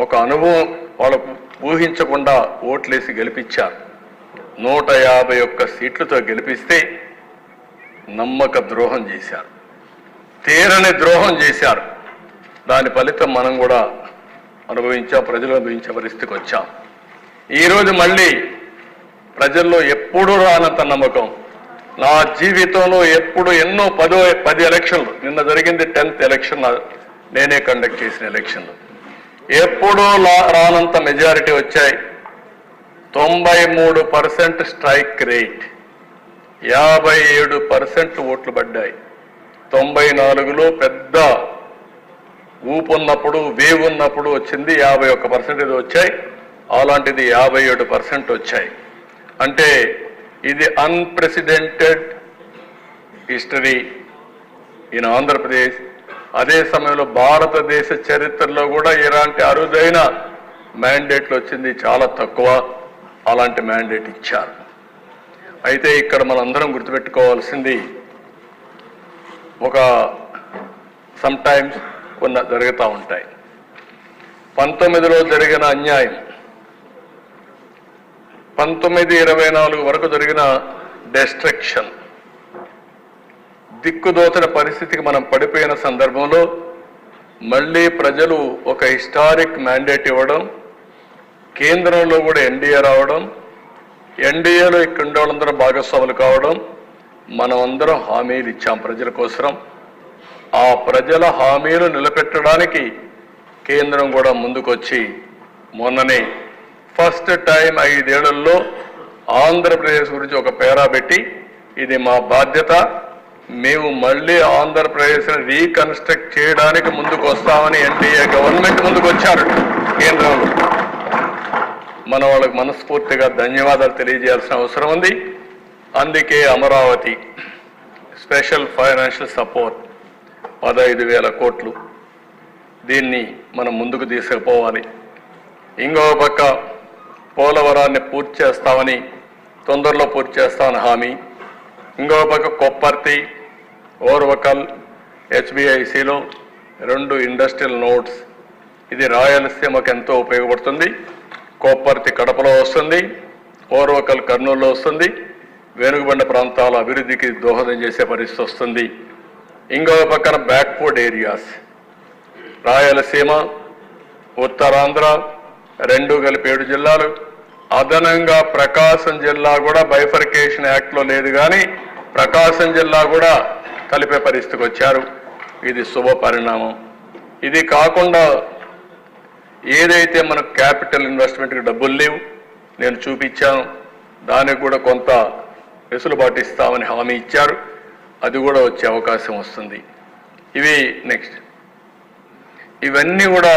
ఒక అనుభవం వాళ్ళకు ఊహించకుండా ఓట్లేసి గెలిపించారు. 151 సీట్లతో గెలిపిస్తే నమ్మక ద్రోహం చేశారు, తీరని ద్రోహం చేశారు. దాని ఫలితం మనం కూడా అనుభవించాం, ప్రజలు అనుభవించే పరిస్థితికి వచ్చాం. ఈరోజు మళ్ళీ ప్రజల్లో ఎప్పుడూ రానంత నమ్మకం, నా జీవితంలో ఎప్పుడు ఎన్నో 10 ఎలక్షన్లు, నిన్న జరిగింది 10th ఎలక్షన్, నేనే కండక్ట్ చేసిన ఎలక్షన్లు, ఎప్పుడూ రానంత మెజారిటీ వచ్చాయి. 93% స్ట్రైక్ రేట్, 57% ఓట్లు పడ్డాయి. 94లో పెద్ద ఊపున్నప్పుడు వేవ్ ఉన్నప్పుడు వచ్చింది 51% వచ్చాయి, అలాంటిది 57% వచ్చాయి. అంటే ఇది అన్ప్రెసిడెంటెడ్ హిస్టరీ ఇన్ ఆంధ్రప్రదేశ్. అదే సమయంలో భారతదేశ చరిత్రలో కూడా ఇలాంటి అరుదైన మ్యాండేట్లు వచ్చింది చాలా తక్కువ. అలాంటి మ్యాండేట్ ఇచ్చారు. అయితే ఇక్కడ మనందరం గుర్తుపెట్టుకోవాల్సింది, ఒక సమ్టైమ్స్ కొన్ని జరుగుతూ ఉంటాయి. 19లో జరిగిన అన్యాయం, 1924 వరకు జరిగిన డెస్ట్రక్షన్, దిక్కుదోచని పరిస్థితికి మనం పడిపోయిన సందర్భంలో మళ్ళీ ప్రజలు ఒక హిస్టారిక్ మ్యాండేట్ ఇవ్వడం, కేంద్రంలో కూడా ఎన్డీఏ రావడం, ఎన్డీఏలో ఇక్కడ ఉండే వాళ్ళందరూ భాగస్వాములు కావడం, మనమందరం హామీలు ఇచ్చాం ప్రజల కోసం. ఆ ప్రజల హామీలు నిలబెట్టడానికి కేంద్రం కూడా ముందుకొచ్చి మొన్ననే ఫస్ట్ టైం 5 ఏళ్లలో ఆంధ్రప్రదేశ్ గురించి ఒక పేరా పెట్టి, ఇది మా బాధ్యత, మేము మళ్ళీ ఆంధ్రప్రదేశ్ని రీకన్స్ట్రక్ట్ చేయడానికి ముందుకు వస్తామని ఎన్డీఏ గవర్నమెంట్ ముందుకు వచ్చారు కేంద్రంలో. మన వాళ్ళకి మనస్ఫూర్తిగా ధన్యవాదాలు తెలియజేయాల్సిన అవసరం ఉంది. అందుకే అమరావతి స్పెషల్ ఫైనాన్షియల్ సపోర్ట్ 15,000 కోట్లు, దీన్ని మనం ముందుకు తీసుకుపోవాలి. ఇంకో పక్క పోలవరాన్ని పూర్తి చేస్తామని, తొందరలో పూర్తి చేస్తామని హామీ. ఇంకో పక్క కొప్పర్తి, ఓర్వకల్, హెచ్బిఐసిలో 2 ఇండస్ట్రియల్ నోడ్స్, ఇది రాయలసీమకు ఎంతో ఉపయోగపడుతుంది. కొప్పర్తి కడపలో వస్తుంది, ఓర్వకల్ కర్నూలులో వస్తుంది, వెనుకబడిన ప్రాంతాల అభివృద్ధికి దోహదం చేసే పరిస్థితి వస్తుంది. ఇంకో పక్కన బ్యాక్వర్డ్ ఏరియాస్, రాయలసీమ, ఉత్తరాంధ్ర 2 కలిపి 7 జిల్లాలు, అదనంగా ప్రకాశం జిల్లా కూడా బైఫర్కేషన్ యాక్ట్లో లేదు, కానీ ప్రకాశం జిల్లా కూడా కలిపే పరిస్థితికి వచ్చారు. ఇది శుభ పరిణామం. ఇది కాకుండా ఏదైతే మనకు క్యాపిటల్ ఇన్వెస్ట్మెంట్కి డబ్బులు లేవు, నేను చూపించాను, దానికి కూడా కొంత వెసులుబాటు ఇస్తామని హామీ ఇచ్చారు, అది కూడా వచ్చే అవకాశం వస్తుంది. ఇవి నెక్స్ట్, ఇవన్నీ కూడా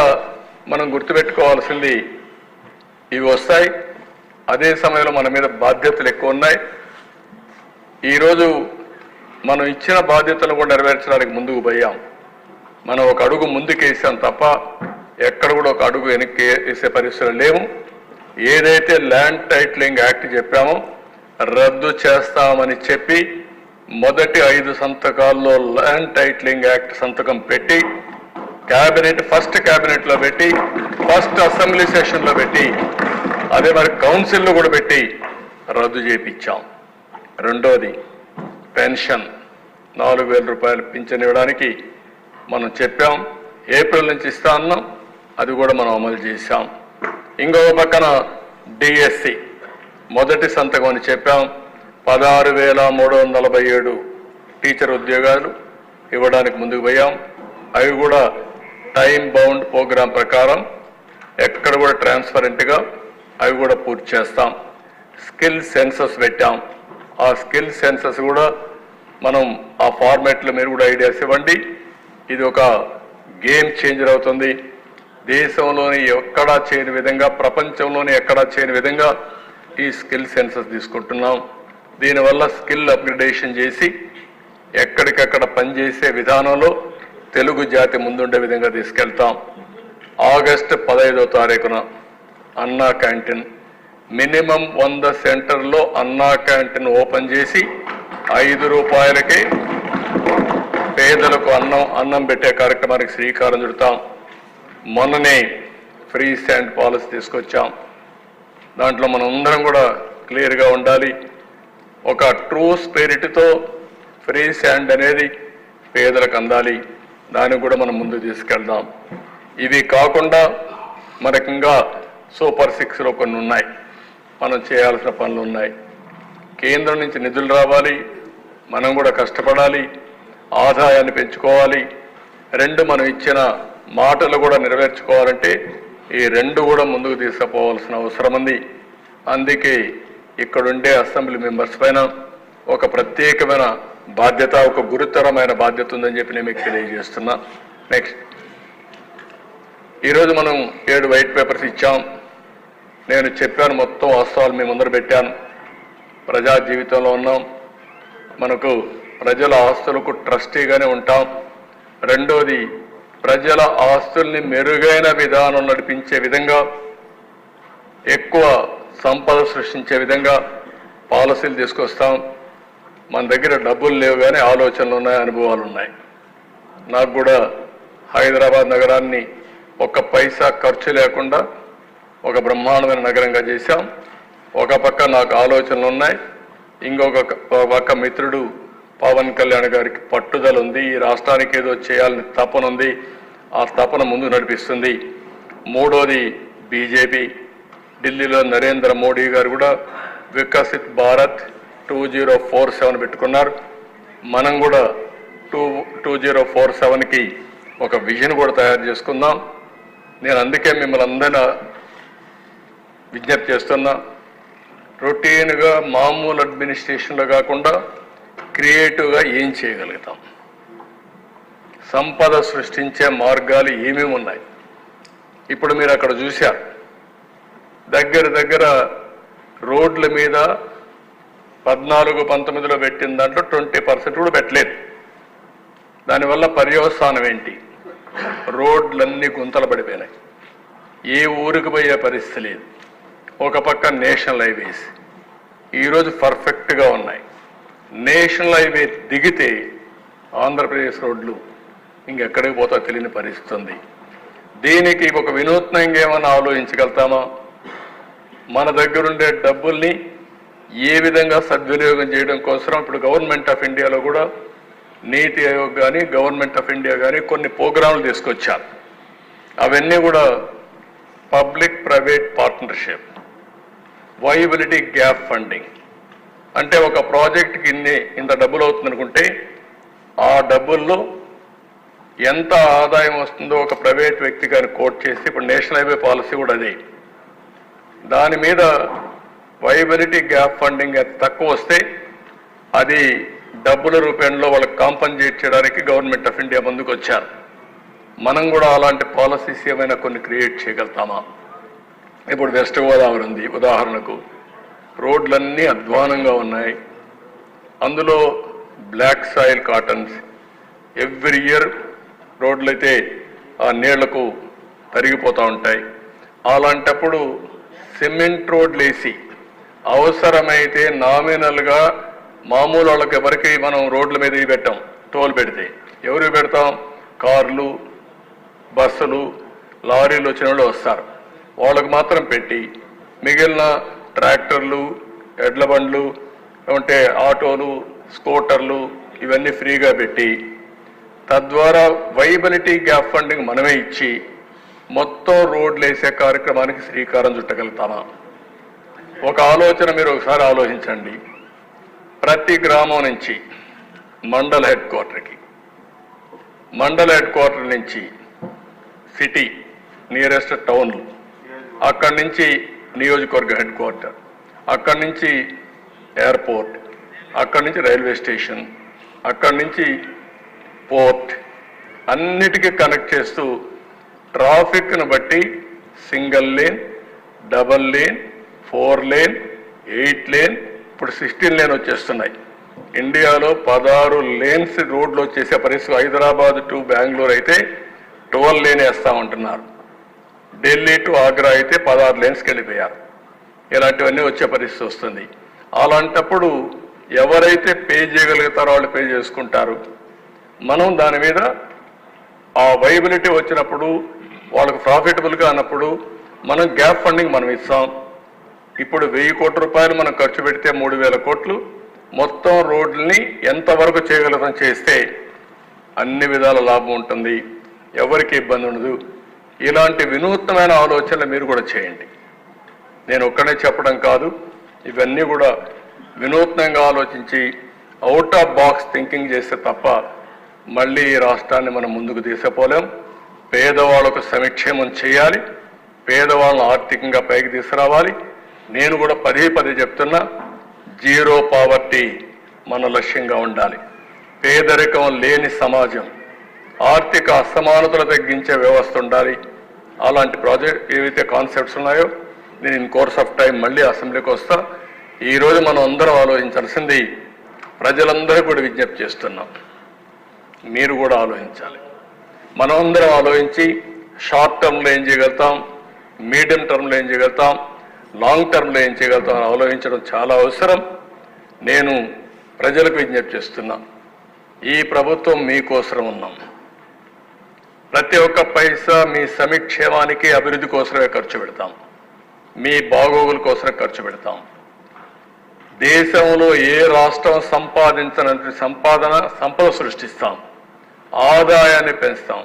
మనం గుర్తుపెట్టుకోవాల్సింది, ఇవి వస్తాయి. అదే సమయంలో మన మీద బాధ్యతలు ఎక్కువ ఉన్నాయి. ఈరోజు మనం ఇచ్చిన బాధ్యతలు కూడా నెరవేర్చడానికి ముందుకు పోయాం. మనం ఒక అడుగు ముందుకేసాం తప్ప ఎక్కడ కూడా ఒక అడుగు వెనక్కి వేసే పరిస్థితులు లేవు. ఏదైతే ల్యాండ్ టైటిలింగ్ యాక్ట్ చెప్పామో రద్దు చేస్తామని చెప్పి మొదటి 5 సంతకాల్లో ల్యాండ్ టైటిలింగ్ యాక్ట్ సంతకం పెట్టి, క్యాబినెట్ ఫస్ట్ క్యాబినెట్లో పెట్టి, ఫస్ట్ అసెంబ్లీ సెషన్లో పెట్టి, అదే మరి కౌన్సిల్లో కూడా పెట్టి రద్దు చేయించాం. రెండోది పెన్షన్ 4,000 రూపాయలు పింఛన్ ఇవ్వడానికి మనం చెప్పాం, ఏప్రిల్ నుంచి ఇస్తా అన్నాం, అది కూడా మనం అమలు చేశాం. ఇంకో పక్కన డిఎస్సి మొదటి సంతకం అని చెప్పాం, 16,347 టీచర్ ఉద్యోగాలు ఇవ్వడానికి ముందుకు పోయాం. అవి కూడా టైం బౌండ్ ప్రోగ్రాం ప్రకారం ఎక్కడ కూడా ట్రాన్స్పరెంట్గా అవి కూడా పూర్తి చేస్తాం. స్కిల్ సెన్సస్ పెట్టాం, ఆ స్కిల్ సెన్సస్ కూడా మనం ఆ ఫార్మాట్లో మీరు కూడా ఐడియాస్ ఇవ్వండి. ఇది ఒక గేమ్ చేంజర్ అవుతుంది. దేశంలోని ఎక్కడా చేయని విధంగా, ప్రపంచంలోని ఎక్కడా చేయని విధంగా ఈ స్కిల్ సెన్సస్ తీసుకుంటున్నాం. దీనివల్ల స్కిల్ అప్గ్రేడేషన్ చేసి ఎక్కడికక్కడ పనిచేసే విధానంలో తెలుగు జాతి ముందుండే విధంగా తీసుకెళ్తాం. ఆగస్టు 15వ తారీఖున అన్నా క్యాంటీన్, మినిమం 100 సెంటర్లో అన్నా క్యాంటీన్ ఓపెన్ చేసి 5 రూపాయలకి పేదలకు అన్నం పెట్టే కార్యక్రమానికి శ్రీకారం చుడతాం. మొన్ననే ఫ్రీ శాండ్ పాలసీ తీసుకొచ్చాం. దాంట్లో మనం అందరం కూడా క్లియర్గా ఉండాలి. ఒక ట్రూ స్పిరిట్తో ఫ్రీ శాండ్ అనేది పేదలకు అందాలి. దాన్ని కూడా మనం ముందు తీసుకెళ్దాం. ఇవి కాకుండా మనకి ఇంకా సూపర్ 6లో కొన్ని ఉన్నాయి, మనం చేయాల్సిన పనులు ఉన్నాయి. కేంద్రం నుంచి నిధులు రావాలి, మనం కూడా కష్టపడాలి, ఆదాయాన్ని పెంచుకోవాలి. రెండు మనం ఇచ్చిన మాటలు కూడా నెరవేర్చుకోవాలంటే ఈ రెండు కూడా ముందుకు తీసుకుపోవాల్సిన అవసరం ఉంది. అందుకే ఇక్కడుండే అసెంబ్లీ మెంబర్స్ పైన ఒక ప్రత్యేకమైన బాధ్యత, ఒక గురుతరమైన బాధ్యత ఉందని చెప్పి నేను మీకు తెలియజేస్తున్నా. నెక్స్ట్, ఈరోజు మనం 7 వైట్ పేపర్స్ ఇచ్చాం. నేను చెప్పాను, మొత్తం వాస్తవాలు మీ ముందర పెట్టాను. ప్రజా జీవితంలో ఉన్నాం, మనకు ప్రజల ఆస్తులకు ట్రస్టీగానే ఉంటాం. రెండోది, ప్రజల ఆస్తుల్ని మెరుగైన విధానం నడిపించే విధంగా, ఎక్కువ సంపద సృష్టించే విధంగా పాలసీలు తీసుకొస్తాం. మన దగ్గర డబ్బులు లేవు కానీ ఆలోచనలు ఉన్నాయి, అనుభవాలు ఉన్నాయి. నాకు కూడా హైదరాబాద్ నగరాన్ని ఒక్క పైసా ఖర్చు లేకుండా ఒక బ్రహ్మాండమైన నగరంగా చేశాం. ఒక పక్క నాకు ఆలోచనలు ఉన్నాయి, ఇంకొక పక్క మిత్రుడు పవన్ కళ్యాణ్ గారికి పట్టుదల ఉంది. ఈ రాష్ట్రానికి ఏదో చేయాలని తపన ఉంది, ఆ తపన ముందు నడిపిస్తుంది. మూడోది, బీజేపీ ఢిల్లీలో నరేంద్ర మోడీ గారు కూడా వికసిత్ భారత్ 2047 పెట్టుకున్నారు. మనం కూడా 2047కి ఒక విజన్ కూడా తయారు చేసుకుందాం. నేను అందుకే మిమ్మల్ని అందరినీ విజ్ఞప్తి చేస్తున్నా, రొటీన్గా మామూలు అడ్మినిస్ట్రేషన్లో కాకుండా క్రియేటివ్గా ఏం చేయగలుగుతాం, సంపద సృష్టించే మార్గాలు ఏమేమి ఉన్నాయి. ఇప్పుడు మీరు అక్కడ చూశారు, దగ్గర రోడ్ల మీద 14-19లో పెట్టిన దాంట్లో 20% కూడా పెట్టలేదు. దానివల్ల పర్యవసానం ఏంటి? రోడ్లన్నీ గుంతలు పడిపోయినాయి, ఏ ఊరికి పోయే పరిస్థితి లేదు. ఒక పక్క నేషనల్ హైవేస్ ఈరోజు పర్ఫెక్ట్గా ఉన్నాయి. నేషనల్ హైవే దిగితే ఆంధ్రప్రదేశ్ రోడ్లు ఇంకెక్కడికి పోతా తెలియని పరిస్థితి ఉంది. దీనికి ఒక వినూత్నంగా ఏమైనా ఆలోచించగలుగుతామా? మన దగ్గరుండే డబ్బుల్ని ఏ విధంగా సద్వినియోగం చేయడం కోసం ఇప్పుడు గవర్నమెంట్ ఆఫ్ ఇండియాలో కూడా నీతి ఆయోగ్ కానీ గవర్నమెంట్ ఆఫ్ ఇండియా కానీ కొన్ని ప్రోగ్రాంలు తీసుకొచ్చారు. అవన్నీ కూడా public private partnership, viability gap funding. అంటే ఒక ప్రాజెక్ట్కి ఇంత డబ్బులు అవుతుంది అనుకుంటే ఆ డబ్బుల్లో ఎంత ఆదాయం వస్తుందో ఒక ప్రైవేట్ వ్యక్తి కానీ కోట్ చేసి, ఇప్పుడు నేషనల్ హైవే పాలసీ కూడా అదే. దాని మీద వైబిలిటీ గ్యాప్ ఫండింగ్ తక్కువ వస్తే అది డబ్బుల రూపంలో వాళ్ళకి కాంపన్సేట్ చేయడానికి గవర్నమెంట్ ఆఫ్ ఇండియా ముందుకు వచ్చారు. మనం కూడా అలాంటి పాలసీస్ ఏమైనా కొన్ని క్రియేట్ చేయగలుగుతామా? ఇప్పుడు వెస్ట్ గోదావరి ఉంది ఉదాహరణకు, రోడ్లన్నీ అధ్వానంగా ఉన్నాయి. అందులో black soil cottons every year రోడ్లు అయితే ఆ నీళ్లకు తరిగిపోతూ ఉంటాయి. అలాంటప్పుడు సిమెంట్ రోడ్లు వేసి అవసరమైతే నామినల్గా మామూలు వాళ్ళకి ఎవరికి మనం రోడ్ల మీద పెట్టాం, టోల్ పెడితే ఎవరు పెడతాం? కార్లు, బస్సులు, లారీలు వచ్చిన వాళ్ళు వస్తారు, వాళ్ళకు మాత్రం పెట్టి మిగిలిన ట్రాక్టర్లు, ఎడ్ల బండ్లు, అంటే ఆటోలు, స్కూటర్లు ఇవన్నీ ఫ్రీగా పెట్టి తద్వారా వైబిలిటీ గ్యాప్ ఫండింగ్ మనమే ఇచ్చి మొత్తం రోడ్లు వేసే కార్యక్రమానికి శ్రీకారం చుట్టగలుగుతామా? ఒక ఆలోచన మీరు ఒకసారి ఆలోచించండి. ప్రతి గ్రామం నుంచి మండల హెడ్ క్వార్టర్కి, మండల హెడ్ క్వార్టర్ నుంచి సిటీ నియరెస్ట్ టౌన్లు, అక్కడి నుంచి నియోజకవర్గ హెడ్ క్వార్టర్, అక్కడి నుంచి ఎయిర్పోర్ట్, అక్కడి నుంచి రైల్వే స్టేషన్, అక్కడి నుంచి పోర్ట్, అన్నిటికీ కనెక్ట్ చేస్తూ ట్రాఫిక్ను బట్టి single lane, double lane, 4 lane, 8 lane, ఇప్పుడు 16 లేన్ వచ్చేస్తున్నాయి. ఇండియాలో 16 లేన్స్ రోడ్లు వచ్చేసే పరిస్థితి. హైదరాబాద్ టు బెంగళూరు అయితే 12 లేన్ వేస్తామంటున్నారు. ఢిల్లీ టు ఆగ్రా అయితే 16 లేన్స్కి వెళ్ళిపోయారు. ఇలాంటివన్నీ వచ్చే పరిస్థితి వస్తుంది. అలాంటప్పుడు ఎవరైతే పే చేయగలుగుతారో వాళ్ళు పే చేసుకుంటారు. మనం దాని మీద ఆ వైబిలిటీ వచ్చినప్పుడు వాళ్ళకు ప్రాఫిటబుల్గా అన్నప్పుడు మనం గ్యాప్ ఫండింగ్ మనం ఇస్తాం. ఇప్పుడు 1000 కోట్ల రూపాయలు మనం ఖర్చు పెడితే 3000 కోట్లు మొత్తం రోడ్లని ఎంతవరకు చేయగలుగుతాం చేస్తే అన్ని విధాల లాభం ఉంటుంది, ఎవరికి ఇబ్బంది ఉండదు. ఇలాంటి వినూత్నమైన ఆలోచనలు మీరు కూడా చేయండి. నేను ఒక్కనే చెప్పడం కాదు, ఇవన్నీ కూడా వినూత్నంగా ఆలోచించి అవుట్ ఆఫ్ బాక్స్ థింకింగ్ చేస్తే తప్ప మళ్ళీ ఈ రాష్ట్రాన్ని మనం ముందుకు తీసుకుపోలేం. పేదవాళ్ళకు సంక్షేమం చేయాలి, పేదవాళ్ళను ఆర్థికంగా పైకి తీసుకురావాలి. నేను కూడా పదే చెప్తున్నా, జీరో పావర్టీ మన లక్ష్యంగా ఉండాలి. పేదరికం లేని సమాజం, ఆర్థిక అసమానతలు తగ్గించే వ్యవస్థ ఉండాలి. అలాంటి ప్రాజెక్ట్ ఏవైతే కాన్సెప్ట్స్ ఉన్నాయో నేను ఇన్ కోర్స్ ఆఫ్ టైం మళ్ళీ అసెంబ్లీకి వస్తా. ఈరోజు మనం అందరం ఆలోచించాల్సింది, ప్రజలందరూ కూడా విజ్ఞప్తి చేస్తున్నాం, మీరు కూడా ఆలోచించాలి. మనం అందరం ఆలోచించి షార్ట్ టర్మ్లో ఏం చేయగలుగుతాం, మీడియం టర్మ్లో ఏం చేయగలుగుతాం, లాంగ్ టర్మ్లో ఏం చేయగలుగుతాం ఆలోచించడం చాలా అవసరం. నేను ప్రజలకు విజ్ఞప్తి చేస్తున్నా, ఈ ప్రభుత్వం మీకోసం ఉన్నాం. ప్రతి ఒక్క పైసా మీ సంక్షేమానికి అభివృద్ధి కోసమే ఖర్చు పెడతాం, మీ బాగోగుల కోసమే ఖర్చు పెడతాం. దేశంలో ఏ రాష్ట్రం సంపాదించినంత సంపద సృష్టిస్తాం, ఆదాయాన్ని పెంచుతాం.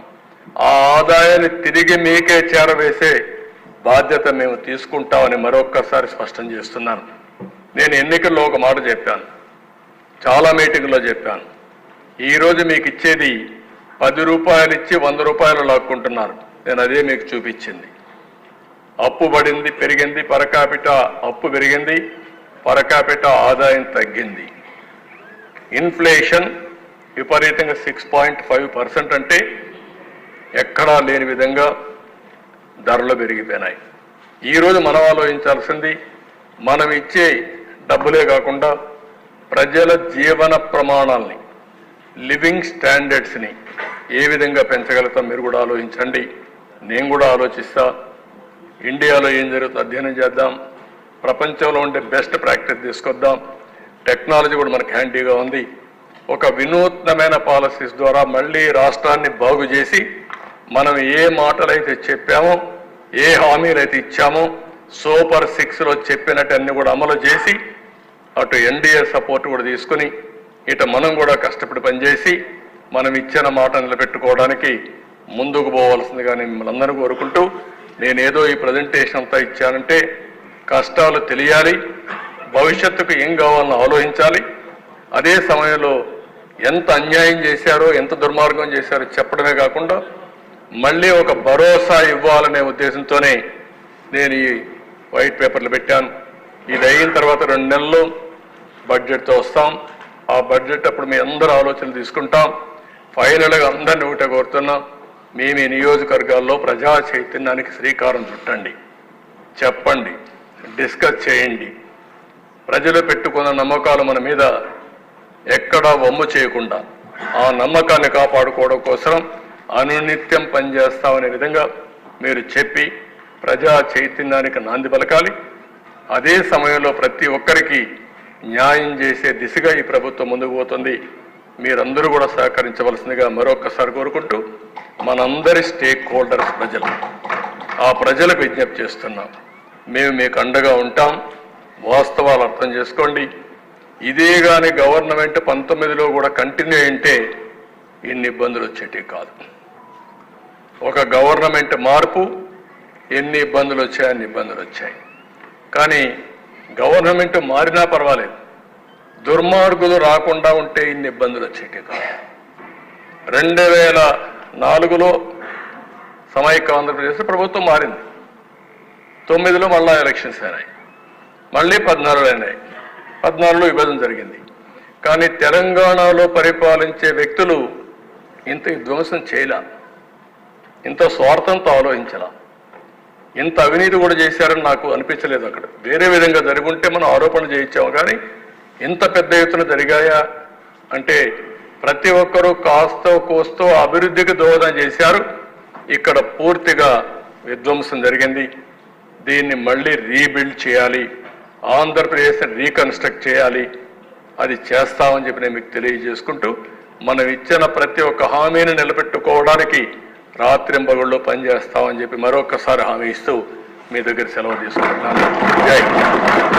ఆ ఆదాయాన్ని తిరిగి మీకే చేరవేసే బాధ్యత మేము తీసుకుంటామని మరొక్కసారి స్పష్టం చేస్తున్నాను. నేను ఎన్నికల్లో ఒక మాట చెప్పాను, చాలా మీటింగ్లో చెప్పాను. ఈరోజు మీకు ఇచ్చేది 10 రూపాయలు ఇచ్చి 100 రూపాయలు లాక్కుంటున్నారు. నేను అదే మీకు చూపించింది. అప్పు పెరిగింది, పరకాపిట అప్పు పెరిగింది, పరకాపిట ఆదాయం తగ్గింది. ఇన్ఫ్లేషన్ విపరీతంగా 6.5% అంటే ఎక్కడా లేని విధంగా ధరలు పెరిగిపోయినాయి. ఈరోజు మనం ఆలోచించాల్సింది, మనం ఇచ్చే డబ్బులే కాకుండా ప్రజల జీవన ప్రమాణాలని, లివింగ్ స్టాండర్డ్స్ని ఏ విధంగా పెంచగలుగుతాం మీరు కూడా ఆలోచించండి. నేను కూడా ఆలోచిస్తా. ఇండియాలో ఏం జరుగుతుందో అధ్యయనం చేద్దాం, ప్రపంచంలో ఉండే బెస్ట్ ప్రాక్టీస్ తీసుకొద్దాం. టెక్నాలజీ కూడా మనకు హ్యాండీగా ఉంది. ఒక వినూత్నమైన పాలసీస్ ద్వారా మళ్ళీ రాష్ట్రాన్ని బాగు చేసి మనం ఏ మాటలైతే చెప్పామో, ఏ హామీలైతే ఇచ్చామో, సూపర్ 6లో చెప్పినట్టు అన్ని కూడా అమలు చేసి అటు ఎన్డీఏ సపోర్ట్ కూడా తీసుకుని ఇటు మనం కూడా కష్టపడి పనిచేసి మనం ఇచ్చిన మాట నిలబెట్టుకోవడానికి ముందుకు పోవాల్సిందిగా నేను మిమ్మల్ని అందరూ కోరుకుంటూ, నేనేదో ఈ ప్రజెంటేషన్ అంతా ఇచ్చానంటే కష్టాలు తెలియాలి, భవిష్యత్తుకు ఏం కావాలని ఆలోచించాలి. అదే సమయంలో ఎంత అన్యాయం చేశారో, ఎంత దుర్మార్గం చేశారో చెప్పడమే కాకుండా మళ్ళీ ఒక భరోసా ఇవ్వాలనే ఉద్దేశంతోనే నేను ఈ వైట్ పేపర్లు పెట్టాను. ఇది అయిన తర్వాత 2 నెలల్లో బడ్జెట్తో వస్తాం. ఆ బడ్జెట్ అప్పుడు మీ అందరూ ఆలోచనలు తీసుకుంటాం. ఫైనల్గా అందరినీ ఒకటే కోరుతున్నాం, మీ నియోజకవర్గాల్లో ప్రజా చైతన్యానికి శ్రీకారం చుట్టండి, చెప్పండి, డిస్కస్ చేయండి. ప్రజలు పెట్టుకున్న నమ్మకాలు మన మీద ఎక్కడా వమ్ము చేయకుండా ఆ నమ్మకాన్ని కాపాడుకోవడం కోసం అనునిత్యం పనిచేస్తామనే విధంగా మీరు చెప్పి ప్రజా చైతన్యానికి నాంది పలకాలి. అదే సమయంలో ప్రతి ఒక్కరికి న్యాయం చేసే దిశగా ఈ ప్రభుత్వం ముందుకు పోతుంది. మీరందరూ కూడా సహకరించవలసిందిగా మరొక్కసారి కోరుకుంటూ, మనందరి స్టేక్ హోల్డర్స్ ప్రజలు, ఆ ప్రజలకు విజ్ఞప్తి చేస్తున్నాం, మేము మీకు అండగా ఉంటాం. వాస్తవాలు అర్థం చేసుకోండి. ఇదే కానీ గవర్నమెంట్ 19లో కూడా కంటిన్యూ అయింటే ఇన్ని ఇబ్బందులు వచ్చేటివి కాదు. ఒక గవర్నమెంట్ మార్పు ఎన్ని ఇబ్బందులు వచ్చాయి, అన్ని ఇబ్బందులు వచ్చాయి. కానీ గవర్నమెంట్ మారినా పర్వాలేదు, దుర్మార్గులు రాకుండా ఉంటే ఇన్ని ఇబ్బందులు వచ్చేటివి కాదు. 2004లో సమైక్య ఆంధ్రప్రదేశ్ ప్రభుత్వం మారింది, 9లో మళ్ళా ఎలక్షన్స్ అయినాయి, మళ్ళీ 14లో అయినాయి, 14లో విభజన జరిగింది. కానీ తెలంగాణలో పరిపాలించే వ్యక్తులు ఇంత విధ్వంసం చేయలే, ఇంత స్వార్థంతో ఆలోచించలా, ఇంత అవినీతి కూడా చేశారని నాకు అనిపించలేదు. అక్కడ వేరే విధంగా జరుగుంటే మనం ఆరోపణ చేయించాము, కానీ ఇంత పెద్ద ఎత్తున జరిగాయా అంటే ప్రతి ఒక్కరూ కాస్తో కోస్తో అభివృద్ధికి దోహదం చేశారు. ఇక్కడ పూర్తిగా విధ్వంసం జరిగింది. దీన్ని మళ్ళీ రీబిల్డ్ చేయాలి, ఆంధ్రప్రదేశ్ రీకన్స్ట్రక్ట్ చేయాలి. అది చేస్తామని చెప్పి నేను మీకు తెలియజేసుకుంటూ, మనం ఇచ్చిన ప్రతి ఒక్క హామీని నిలబెట్టుకోవడానికి రాత్రింబగళ్ళు పనిచేస్తామని చెప్పి మరొకసారి హామీ ఇస్తూ మీ దగ్గర సెలవు తీసుకుంటున్నాను. జై హింద్.